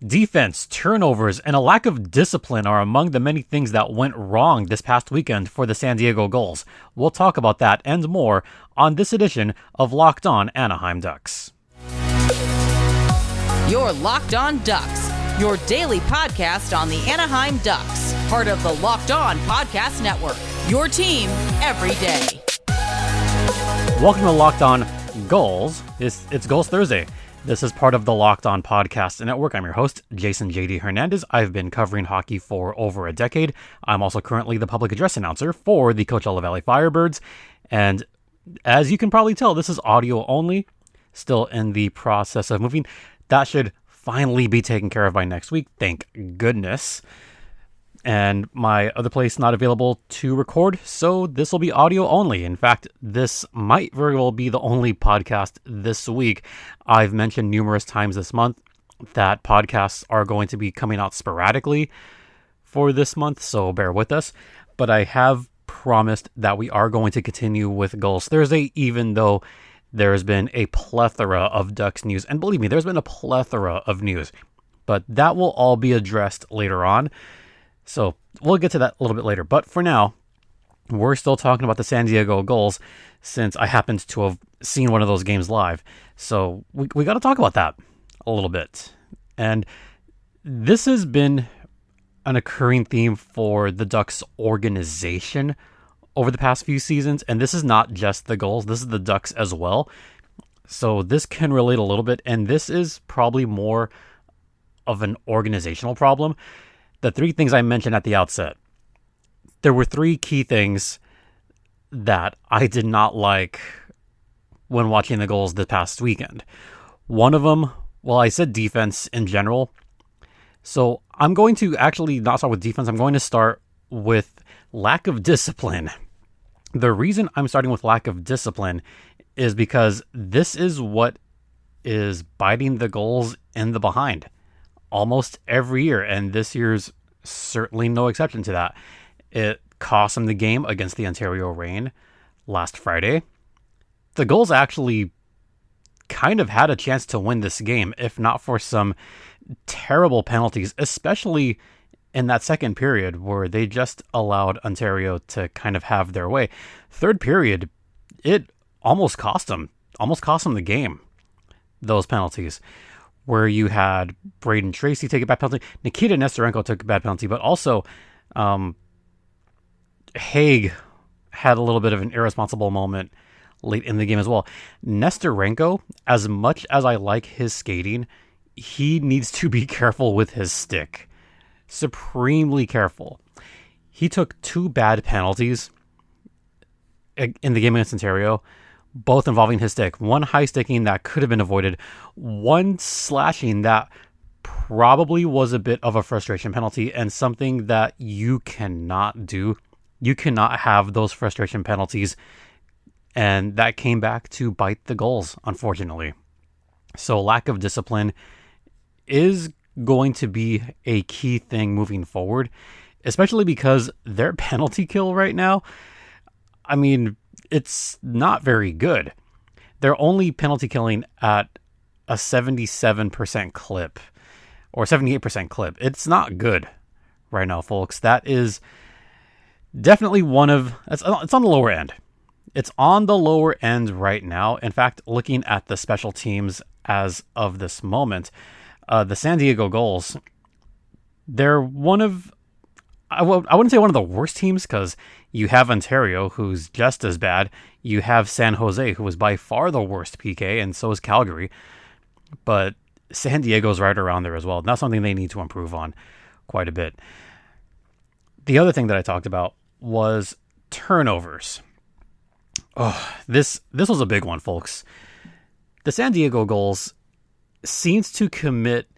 Defense, turnovers, and a lack of discipline are among the many things that went wrong this past weekend for the San Diego Gulls. We'll talk about that and more on this edition of Locked On Anaheim Ducks. You're Locked On Ducks, your daily podcast on the Anaheim Ducks, part of the Locked On Podcast Network, your team every day. Welcome to Locked On Gulls. It's Gulls Thursday. This is part of the Locked On Podcast Network. I'm your host, Jase Hernandez. I've been covering hockey for over a decade. I'm also currently the public address announcer for the Coachella Valley Firebirds. And as you can probably tell, this is audio only, still in the process of moving. That should finally be taken care of by next week, thank goodness. And my other place not available to record, so this will be audio only. In fact, this might very well be the only podcast this week. I've mentioned numerous times this month that podcasts are going to be coming out sporadically for this month, so bear with us. But I have promised that we are going to continue with Gulls Thursday, even though there's been a plethora of Ducks news. And believe me, there's been a plethora of news. But that will all be addressed later on. So we'll get to that a little bit later. But for now, we're still talking about the San Diego Gulls since I happened to have seen one of those games live. So we got to talk about that a little bit. And this has been an occurring theme for the Ducks organization over the past few seasons. And this is not just the Gulls. This is the Ducks as well. So this can relate a little bit. And this is probably more of an organizational problem. The three things I mentioned at the outset, there were three key things that I did not like when watching the Gulls this past weekend. One of them, well, I said defense in general. So I'm going to actually not start with defense. I'm going to start with lack of discipline. The reason I'm starting with lack of discipline is because this is what is biting the Gulls in the behind almost every year, and this year's certainly no exception to that. It cost them the game against the Ontario Reign last Friday. The Gulls actually kind of had a chance to win this game, if not for some terrible penalties, especially in that second period where they just allowed Ontario to kind of have their way. Third period, it almost cost them the game, those penalties, where you had Braden Tracy take a bad penalty. Nikita Nesterenko took a bad penalty, but also Haig had a little bit of an irresponsible moment late in the game as well. Nesterenko, as much as I like his skating, he needs to be careful with his stick. Supremely careful. He took two bad penalties in the game against Ontario, both involving his stick. One high sticking that could have been avoided. One slashing that probably was a bit of a frustration penalty and something that you cannot do. You cannot have those frustration penalties. And that came back to bite the Gulls, unfortunately. So lack of discipline is going to be a key thing moving forward, especially because their penalty kill right now, I mean, it's not very good. They're only penalty killing at a 77% clip or 78% clip. It's not good right now, folks. That is definitely it's on the lower end. It's on the lower end right now. In fact, looking at the special teams as of this moment, the San Diego Gulls, they're one of, I wouldn't say one of the worst teams, because you have Ontario, who's just as bad. You have San Jose, who was by far the worst PK, and so is Calgary. But San Diego's right around there as well. And that's something they need to improve on quite a bit. The other thing that I talked about was turnovers. Oh, this was a big one, folks. The San Diego Gulls seems to commit,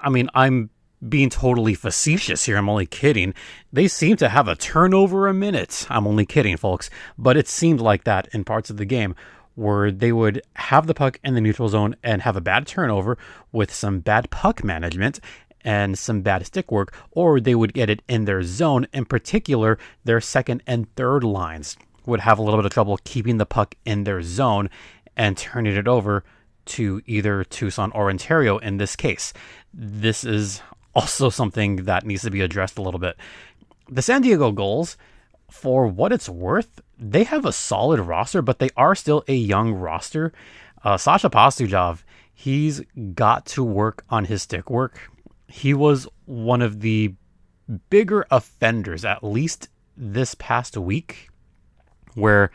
I mean, I'm being totally facetious here. I'm only kidding. They seem to have a turnover a minute. I'm only kidding, folks. But it seemed like that in parts of the game where they would have the puck in the neutral zone and have a bad turnover with some bad puck management and some bad stick work, or they would get it in their zone. In particular, their second and third lines would have a little bit of trouble keeping the puck in their zone and turning it over to either Tucson or Ontario in this case. This is also something that needs to be addressed a little bit. The San Diego Gulls, for what it's worth, they have a solid roster, but they are still a young roster. Sasha Pastujov, he's got to work on his stick work. He was one of the bigger offenders, at least this past week, where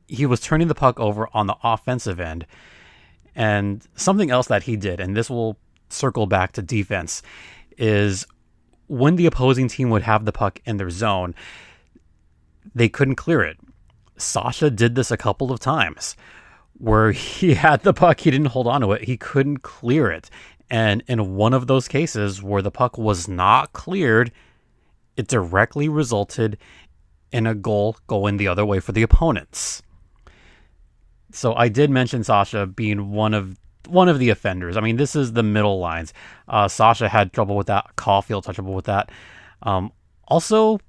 he was turning the puck over on the offensive end. And something else that he did, and this will circle back to defense, is when the opposing team would have the puck in their zone, they couldn't clear it. Sasha did this a couple of times where he had the puck, he didn't hold on to it, he couldn't clear it. And in one of those cases where the puck was not cleared, it directly resulted in a goal going the other way for the opponents. So I did mention Sasha being one of the offenders. I mean, this is the middle lines. Sasha had trouble with that. Caulfield had trouble with that. Also,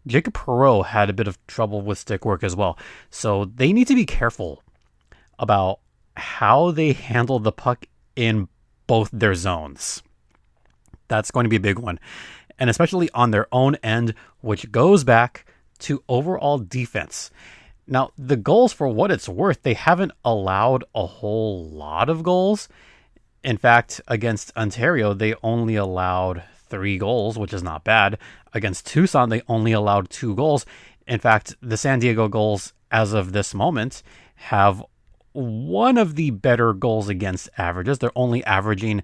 Jacob Perreault had a bit of trouble with stick work as well. So they need to be careful about how they handle the puck in both their zones. That's going to be a big one. And especially on their own end, which goes back to overall defense. Now, the Gulls, for what it's worth, they haven't allowed a whole lot of goals. In fact, against Ontario, they only allowed 3 goals, which is not bad. Against Tucson, they only allowed 2 goals. In fact, the San Diego Gulls, as of this moment, have one of the better goals against averages. They're only averaging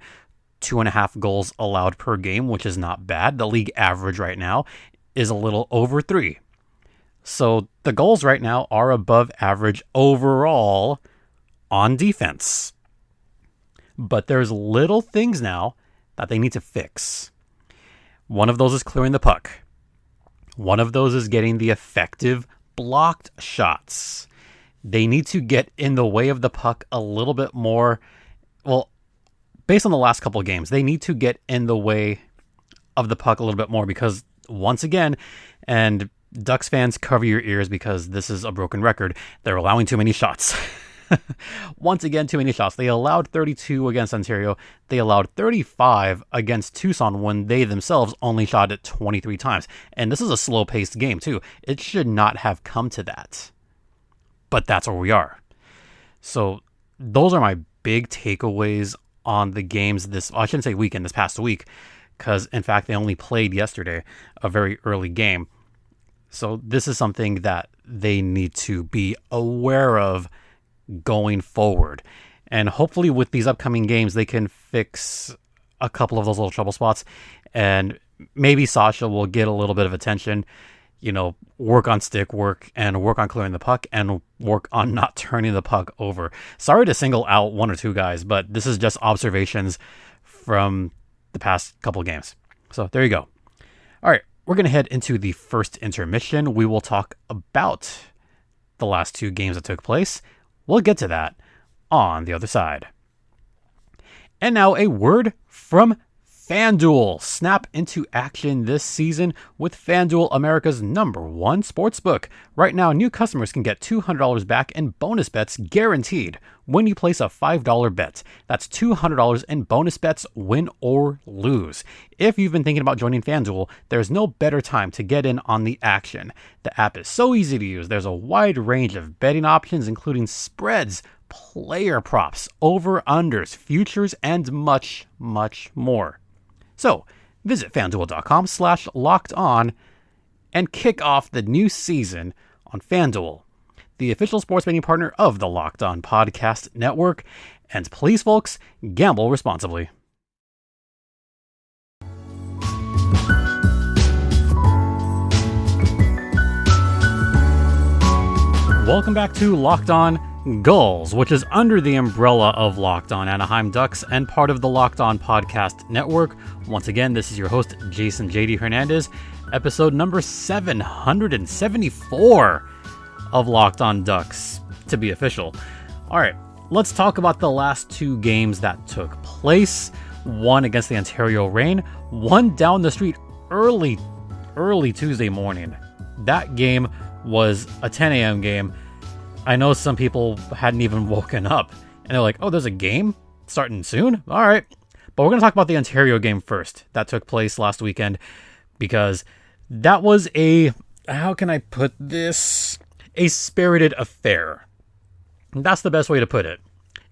2.5 goals allowed per game, which is not bad. The league average right now is a little over 3. So the Gulls right now are above average overall on defense. But there's little things now that they need to fix. One of those is clearing the puck. One of those is getting the effective blocked shots. They need to get in the way of the puck a little bit more. Well, based on the last couple of games, they need to get in the way of the puck a little bit more because, once again, and Ducks fans, cover your ears because this is a broken record, they're allowing too many shots. Once again, too many shots. They allowed 32 against Ontario. They allowed 35 against Tucson when they themselves only shot it 23 times. And this is a slow-paced game, too. It should not have come to that. But that's where we are. So those are my big takeaways on the games I shouldn't say weekend, this past week, because, in fact, they only played yesterday, a very early game. So this is something that they need to be aware of going forward. And hopefully with these upcoming games, they can fix a couple of those little trouble spots. And maybe Sasha will get a little bit of attention, work on stick work and work on clearing the puck and work on not turning the puck over. Sorry to single out one or two guys, but this is just observations from the past couple of games. So there you go. All right. We're going to head into the first intermission. We will talk about the last 2 games that took place. We'll get to that on the other side. And now a word from FanDuel. Snap into action this season with FanDuel, America's #1 sportsbook. Right now, new customers can get $200 back in bonus bets guaranteed when you place a $5 bet. That's $200 in bonus bets, win or lose. If you've been thinking about joining FanDuel, there's no better time to get in on the action. The app is so easy to use. There's a wide range of betting options, including spreads, player props, over-unders, futures, and much, much more. So visit FanDuel.com/lockedon and kick off the new season on FanDuel, the official sports betting partner of the Locked On Podcast Network. And please, folks, gamble responsibly. Welcome back to Locked On Gulls, which is under the umbrella of Locked On Anaheim Ducks and part of the Locked On Podcast Network. Once again, this is your host, Jase Hernandez, episode number 774 of Locked On Ducks, to be official. All right, let's talk about the last 2 games that took place. One against the Ontario Reign, one down the street early Tuesday morning. That game was a 10 a.m. game. I know some people hadn't even woken up And they're like, oh, there's a game starting soon? All right. But we're going to talk about the Ontario game first. That took place last weekend because that was how can I put this? A spirited affair. That's the best way to put it.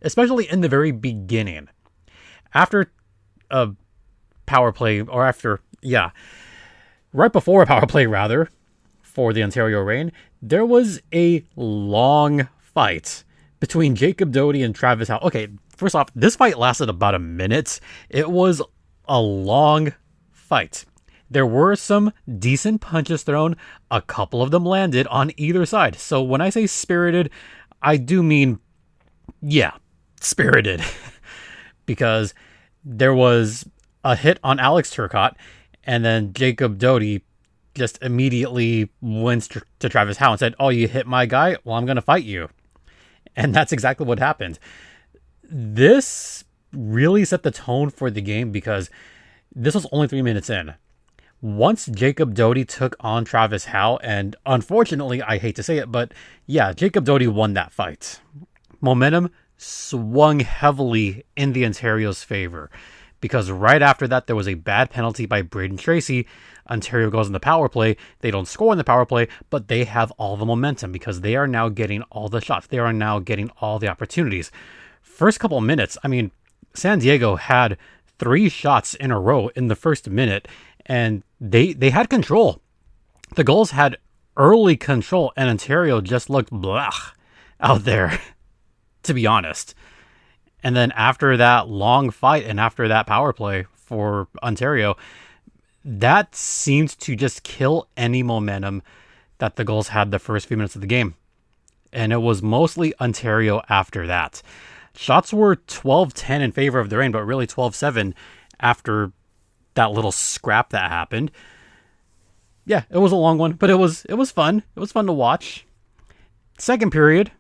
Especially in the very beginning. After a power play, right before a power play rather, for the Ontario Reign, there was a long fight between Jacob Doty and Travis Howe. Okay, first off, this fight lasted about a minute. It was a long fight. There were some decent punches thrown. A couple of them landed on either side. So when I say spirited, I do mean, spirited. Because there was a hit on Alex Turcotte, and then Jacob Doty just immediately went to Travis Howe and said, oh, you hit my guy? Well, I'm going to fight you. And that's exactly what happened. This really set the tone for the game because this was only 3 minutes in. Once Jacob Doty took on Travis Howe, and unfortunately, I hate to say it, but Jacob Doty won that fight. Momentum swung heavily in the Ontario's favor because right after that, there was a bad penalty by Braden Tracy. Ontario goes in the power play. They don't score in the power play, but they have all the momentum because they are now getting all the shots. They are now getting all the opportunities. First couple of minutes, San Diego had 3 shots in a row in the first minute, and they had control. The Gulls had early control, and Ontario just looked blah out there, to be honest. And then after that long fight and after that power play for Ontario, that seemed to just kill any momentum that the Gulls had the first few minutes of the game. And it was mostly Ontario after that. Shots were 12-10 in favor of the Reign, but really 12-7 after that little scrap that happened. Yeah, it was a long one, but it was fun. It was fun to watch. Second period,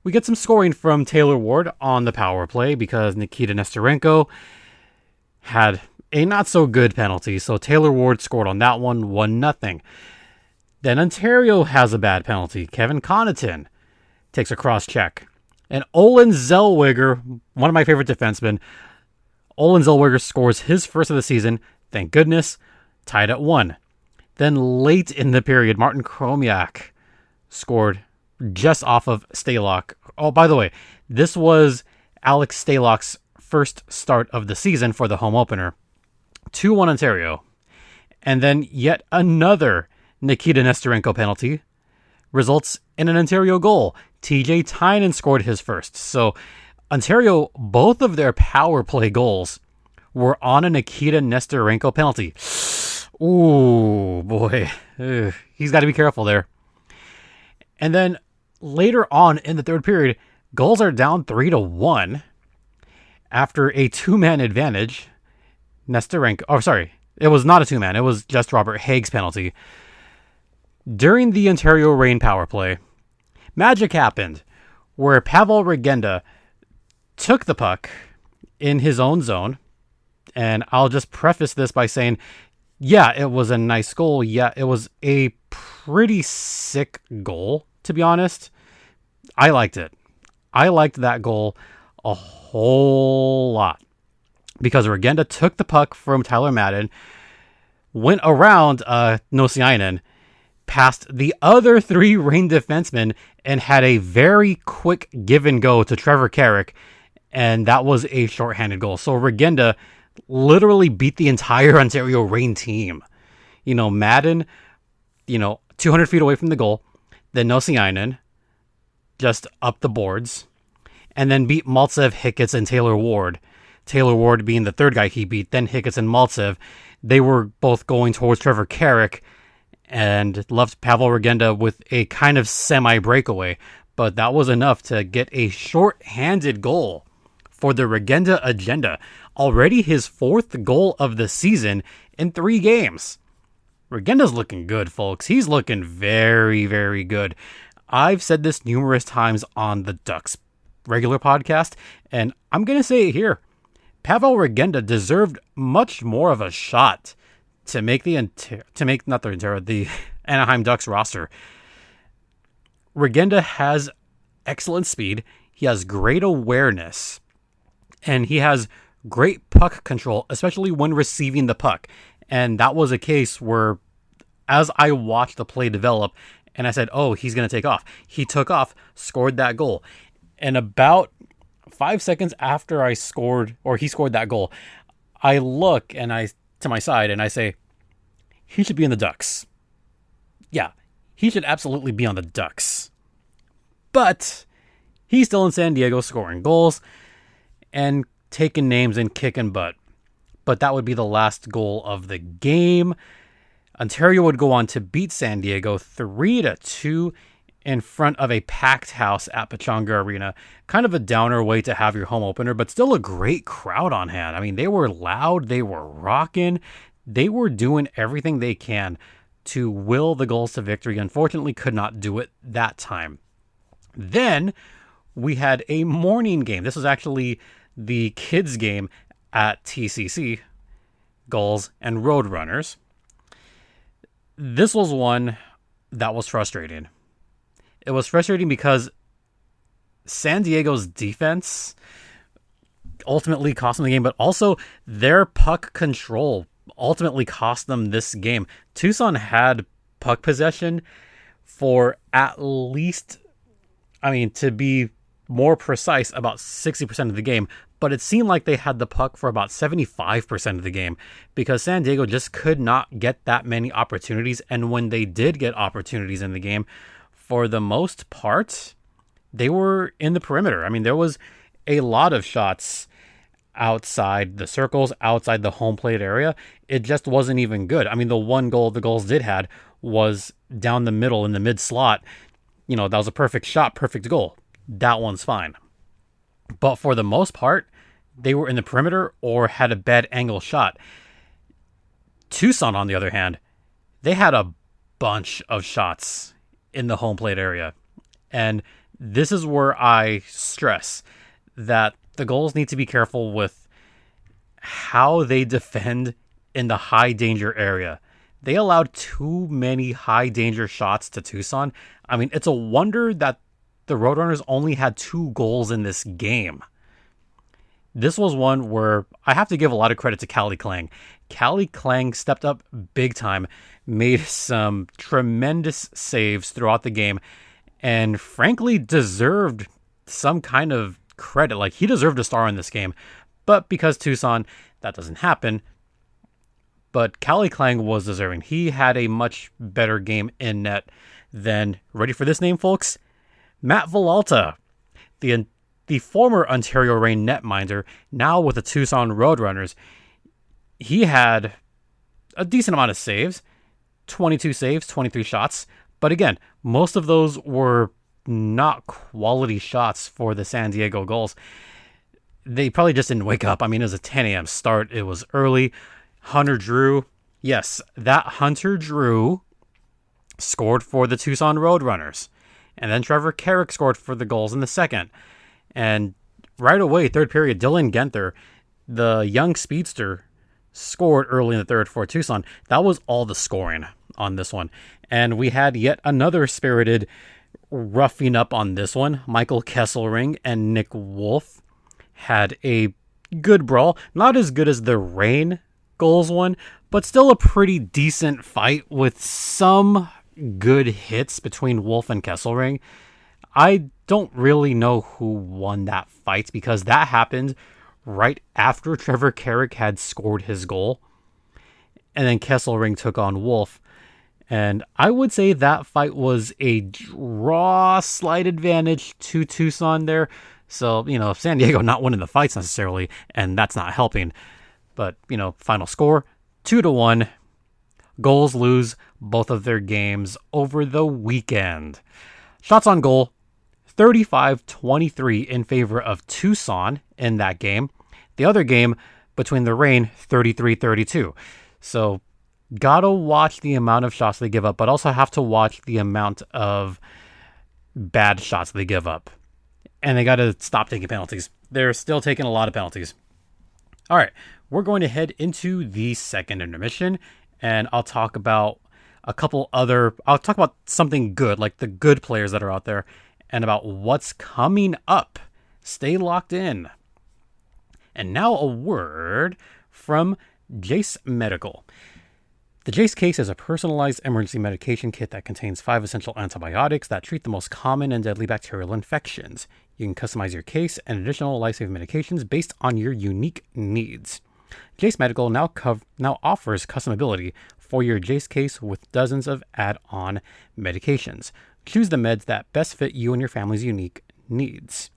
we get some scoring from Taylor Ward on the power play because Nikita Nesterenko had a not so good penalty. So Taylor Ward scored on that one, 1-0. Then Ontario has a bad penalty. Kevin Connaughton takes a cross check. And Olin Zellweger, one of my favorite defensemen, Olin Zellweger scores his first of the season. Thank goodness. Tied at 1. Then late in the period, Martin Chromiak scored just off of Stalock. Oh, by the way, this was Alex Stalock's first start of the season for the home opener. 2-1 Ontario. And then yet another Nikita Nesterenko penalty results in an Ontario goal. TJ Tynan scored his first. So Ontario, both of their power play goals were on a Nikita Nesterenko penalty. Ooh, boy. Ugh. He's got to be careful there. And then later on in the third period, Gulls are down 3-1 after a 2-man advantage. Nesterenko, it was not a 2-man. It was just Robert Haig's penalty. During the Ontario Reign power play, magic happened where Pavel Regenda took the puck in his own zone. And I'll just preface this by saying, it was a nice goal. Yeah, it was a pretty sick goal, to be honest. I liked it. I liked that goal a whole lot. Because Regenda took the puck from Tyler Madden, went around Nosiainen, past the other 3 Reign defensemen, and had a very quick give and go to Trevor Carrick, and that was a shorthanded goal. So Regenda literally beat the entire Ontario Reign team. Madden, 200 feet away from the goal, then Nosiainen just up the boards, and then beat Maltsev, Hicketts, and Taylor Ward. Taylor Ward being the third guy he beat, then Hicketts and Maltsev. They were both going towards Trevor Carrick and left Pavel Regenda with a kind of semi-breakaway. But that was enough to get a short-handed goal for the Regenda agenda. Already his 4th goal of the season in 3 games. Regenda's looking good, folks. He's looking very, very good. I've said this numerous times on the Ducks regular podcast, and I'm going to say it here. Pavel Regenda deserved much more of a shot to make the Anaheim Ducks roster. Regenda has excellent speed. He has great awareness, and he has great puck control, especially when receiving the puck. And that was a case where, as I watched the play develop, and I said, oh, he's going to take off. He took off, scored that goal. And about 5 seconds after he scored that goal, I look to my side and I say, he should be in the Ducks. Yeah, he should absolutely be on the Ducks. But he's still in San Diego scoring goals and taking names and kicking butt. But that would be the last goal of the game. Ontario would go on to beat San Diego 3-2 in front of a packed house at Pechanga Arena. Kind of a downer way to have your home opener, but still a great crowd on hand. I mean, they were loud, they were rocking, they were doing everything they can to will the Gulls to victory. Unfortunately, could not do it that time. Then we had a morning game. This was actually the kids' game at TCC, Gulls and Roadrunners. This was one that was frustrating. It was frustrating because San Diego's defense ultimately cost them the game, but also their puck control ultimately cost them this game. Tucson had puck possession for at least, to be more precise, about 60% of the game, but it seemed like they had the puck for about 75% of the game because San Diego just could not get that many opportunities. And when they did get opportunities in the game, for the most part, they were in the perimeter. There was a lot of shots outside the circles, outside the home plate area. It just wasn't even good. The one goal the Gulls did had was down the middle in the mid slot. That was a perfect shot, perfect goal. That one's fine. But for the most part, they were in the perimeter or had a bad angle shot. Tucson, on the other hand, they had a bunch of shots in the home plate area. And this is where I stress that the Gulls need to be careful with how they defend in the high danger area. They allowed too many high danger shots to Tucson. It's a wonder that the Roadrunners only had 2 goals in this game. This was one where I have to give a lot of credit to Callie Klang. Callie Klang stepped up big time, made some tremendous saves throughout the game, and frankly deserved some kind of credit. Like, he deserved a star in this game. But because Tucson, that doesn't happen. But Callie Klang was deserving. He had a much better game in net than, ready for this name, folks? Matt Villalta, the former Ontario Reign netminder, now with the Tucson Roadrunners. He had a decent amount of saves, 22 saves, 23 shots. But again, most of those were not quality shots for the San Diego Gulls. They probably just didn't wake up. It was a 10 a.m. start. It was early. Hunter Drew, yes, that Hunter Drew scored for the Tucson Roadrunners. And then Trevor Carrick scored for the Gulls in the second. And right away, third period, Dylan Genther, the young speedster, scored early in the third for Tucson. That was all the scoring on this one. And we had yet another spirited roughing up on this one. Michael Kesselring and Nick Wolf had a good brawl. Not as good as the Reign Gulls one, but still a pretty decent fight with some good hits between Wolf and Kesselring. I don't really know who won that fight because that happened right after Trevor Carrick had scored his goal. And then Kesselring took on Wolf. And I would say that fight was a draw, slight advantage to Tucson there. So, San Diego not winning the fights necessarily, and that's not helping. But, final score, 2-1. Gulls lose both of their games over the weekend. Shots on goal, 35-23 in favor of Tucson in that game. The other game between the Reign, 33-32. So, gotta watch the amount of shots they give up, but also have to watch the amount of bad shots they give up. And they gotta stop taking penalties. They're still taking a lot of penalties. All right, we're going to head into the second intermission, and I'll talk about I'll talk about something good, like the good players that are out there, and about what's coming up Stay locked in. And now a word from Jase Medical. The Jase case is a personalized emergency medication kit that contains 5 essential antibiotics that treat the most common and deadly bacterial infections. You can customize your case and additional life-saving medications based on your unique needs. Jase Medical now offers customability for your Jase case with dozens of add-on medications. Choose the meds that best fit you and your family's unique needs.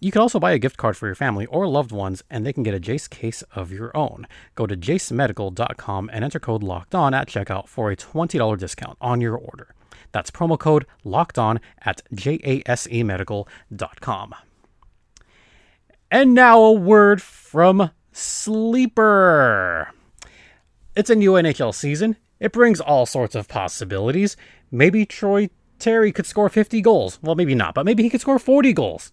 You can also buy a gift card for your family or loved ones, and they can get a Jase case of your own. Go to jasemedical.com and enter code LOCKEDON at checkout for a $20 discount on your order. That's promo code LOCKEDON at jasemedical.com. And now a word from Sleeper. It's a new NHL season. It brings all sorts of possibilities. Maybe Troy Terry could score 50 goals. Well, maybe not, but maybe he could score 40 goals.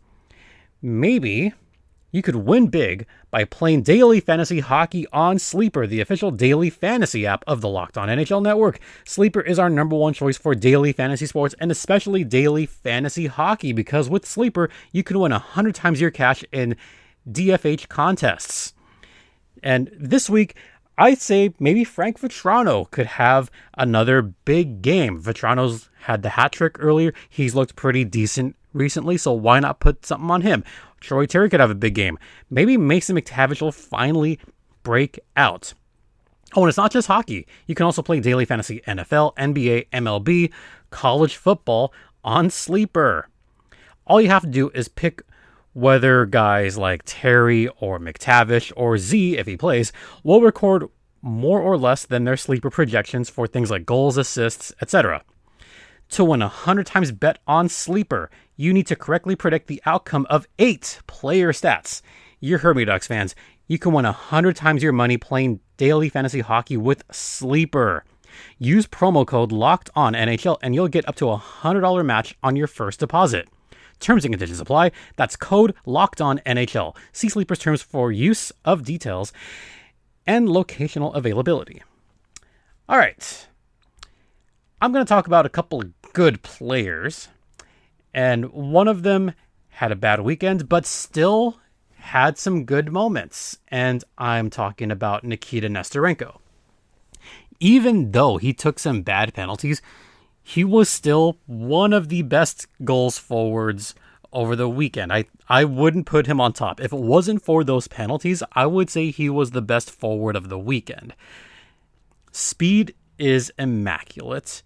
Maybe you could win big by playing daily fantasy hockey on Sleeper, the official daily fantasy app of the Locked On NHL Network. Sleeper is our number one choice for daily fantasy sports and especially daily fantasy hockey, because with Sleeper, you can win 100 times your cash in DFH contests. And this week, I'd say maybe Frank Vatrano could have another big game. Vatrano's had the hat trick earlier. He's looked pretty decent recently, so why not put something on him? Troy Terry could have a big game. Maybe Mason McTavish will finally break out. Oh, and it's not just hockey. You can also play daily fantasy NFL, NBA, MLB, college football on Sleeper. All you have to do is pick whether guys like Terry or McTavish or Z, if he plays, will record more or less than their Sleeper projections for things like goals, assists, etc. To win 100 times bet on Sleeper, you need to correctly predict the outcome of 8 player stats. You heard me, Ducks fans. You can win 100 times your money playing daily fantasy hockey with Sleeper. Use promo code LOCKEDONNHL and you'll get up to a $100 match on your first deposit. Terms and conditions apply. That's code LOCKEDONNHL. See Sleeper's terms for use of details and locational availability. All right. I'm going to talk about a couple of good players. And one of them had a bad weekend, but still had some good moments. And I'm talking about Nikita Nesterenko. Even though he took some bad penalties, he was still one of the best goals forwards over the weekend. I wouldn't put him on top. If it wasn't for those penalties, I would say he was the best forward of the weekend. Speed is immaculate.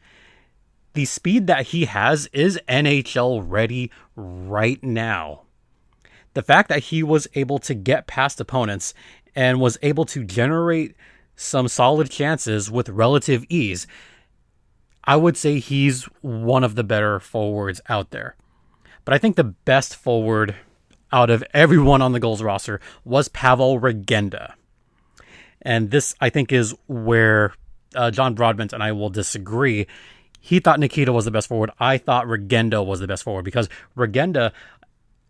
The speed that he has is NHL ready right now. The fact that he was able to get past opponents and was able to generate some solid chances with relative ease, I would say he's one of the better forwards out there. But I think the best forward out of everyone on the Gulls roster was Pavel Regenda. And this, I think, is where John Broadbent and I will disagree. He thought Nikita was the best forward. I thought Regenda was the best forward because Regenda,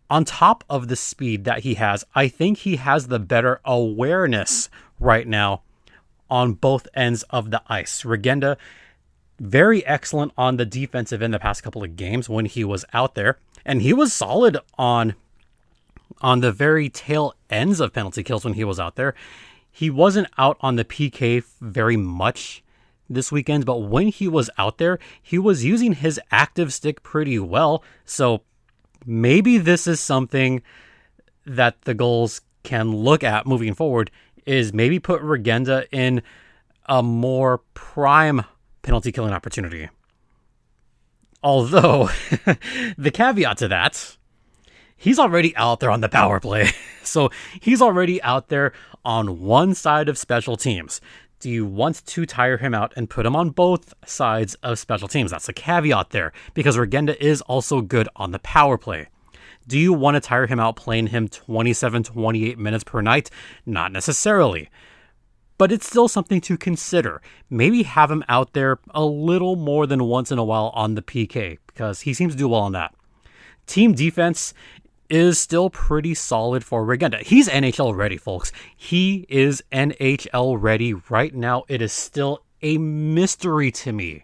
on top of the speed that he has, I think he has the better awareness right now on both ends of the ice. Regenda, very excellent on the defensive end the past couple of games when he was out there. And he was solid on the very tail ends of penalty kills when he was out there. He wasn't out on the PK very much this weekend, but when he was out there, he was using his active stick pretty well. So maybe this is something that the Gulls can look at moving forward, is maybe put Regenda in a more prime penalty killing opportunity. Although, the caveat to that, he's already out there on the power play. So he's already out there on one side of special teams. Do you want to tire him out and put him on both sides of special teams? That's a caveat there, because Regenda is also good on the power play. Do you want to tire him out playing him 27, 28 minutes per night? Not necessarily. But it's still something to consider. Maybe have him out there a little more than once in a while on the PK, because he seems to do well on that. Team defense is still pretty solid for Regenda. He's NHL ready, folks. He is NHL ready right now. It is still a mystery to me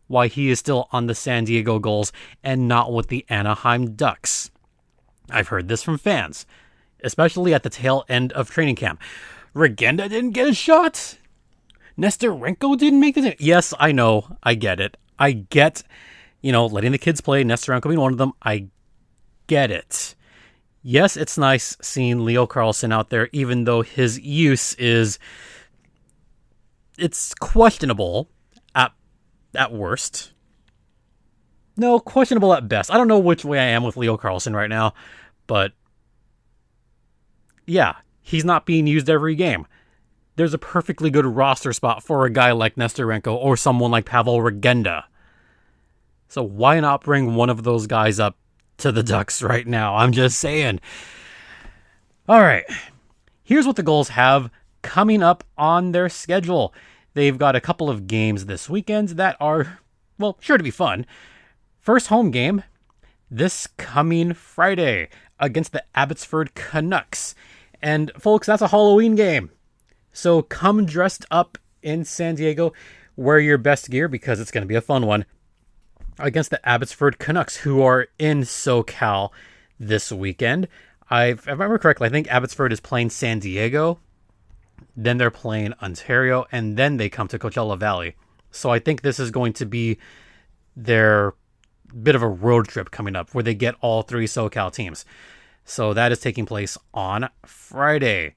why he is still on the San Diego Gulls and not with the Anaheim Ducks. I've heard this from fans, especially at the tail end of training camp. Regenda didn't get a shot. Nesterenko didn't make it. Yes, I know. I get it. I get, letting the kids play, Nesterenko being one of them. I get it. Yes, it's nice seeing Leo Carlsson out there, even though his use it's questionable at worst. No, questionable at best. I don't know which way I am with Leo Carlsson right now, but yeah, he's not being used every game. There's a perfectly good roster spot for a guy like Nesterenko or someone like Pavel Regenda. So why not bring one of those guys up to the Ducks right now? I'm just saying. All right, here's what the Gulls have coming up on their schedule. They've got a couple of games this weekend that are, sure to be fun. First home game this coming Friday against the Abbotsford Canucks. And folks, that's a Halloween game. So come dressed up in San Diego, wear your best gear because it's going to be a fun one against the Abbotsford Canucks, who are in SoCal this weekend. If I remember correctly, I think Abbotsford is playing San Diego, then they're playing Ontario, and then they come to Coachella Valley. So I think this is going to be their bit of a road trip coming up where they get all three SoCal teams. So that is taking place on Friday.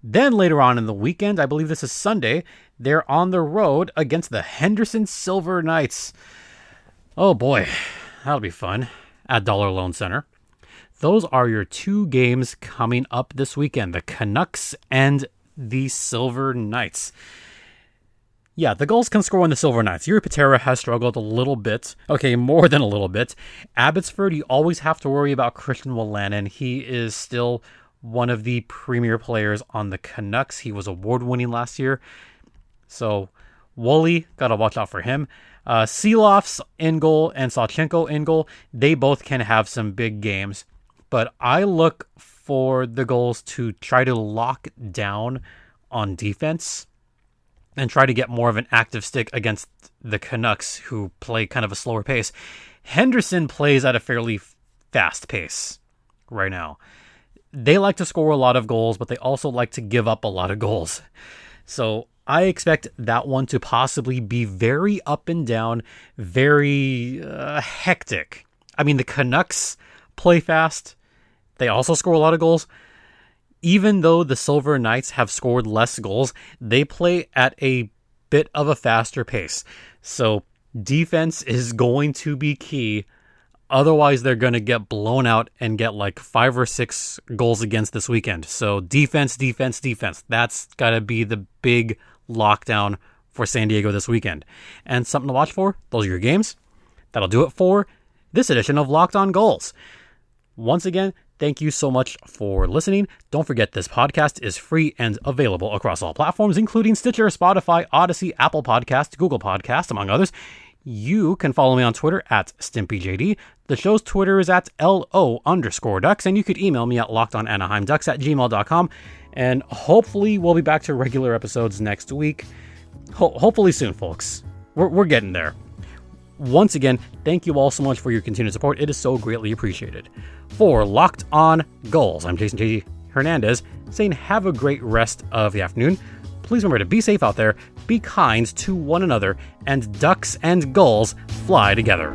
Then later on in the weekend, I believe this is Sunday, they're on the road against the Henderson Silver Knights. Oh boy, that'll be fun at Dollar Loan Center. Those are your two games coming up this weekend, the Canucks and the Silver Knights. Yeah, the Gulls can score on the Silver Knights. Yuri Patera has struggled a little bit. Okay, more than a little bit. Abbotsford, you always have to worry about Christian Wolanin. He is still one of the premier players on the Canucks. He was award-winning last year. So, Woolley, got to watch out for him. Seeloff's in goal and Sawchenko in goal. They both can have some big games. But I look for the Gulls to try to lock down on defense and try to get more of an active stick against the Canucks, who play kind of a slower pace. Henderson plays at a fairly fast pace right now. They like to score a lot of goals, but they also like to give up a lot of goals. So I expect that one to possibly be very up and down, very hectic. I mean, the Canucks play fast. They also score a lot of goals. Even though the Silver Knights have scored less goals, they play at a bit of a faster pace. So defense is going to be key. Otherwise, they're going to get blown out and get like 5 or 6 goals against this weekend. So defense. That's got to be the big lockdown for San Diego this weekend. And something to watch for, those are your games. That'll do it for this edition of Locked On Gulls. Once again, thank you so much for listening. Don't forget this podcast is free and available across all platforms, including Stitcher, Spotify, Odyssey, Apple Podcast, Google Podcast, among others. You can follow me on Twitter at StimpyJD. The show's Twitter is at LO_Ducks, and you could email me at lockedonanaheimducks@gmail.com. And hopefully we'll be back to regular episodes next week. Hopefully soon, folks. We're getting there. Once again, thank you all so much for your continued support. It is so greatly appreciated. For Locked On Gulls, I'm Jase Hernandez, saying have a great rest of the afternoon. Please remember to be safe out there, be kind to one another, and ducks and gulls fly together.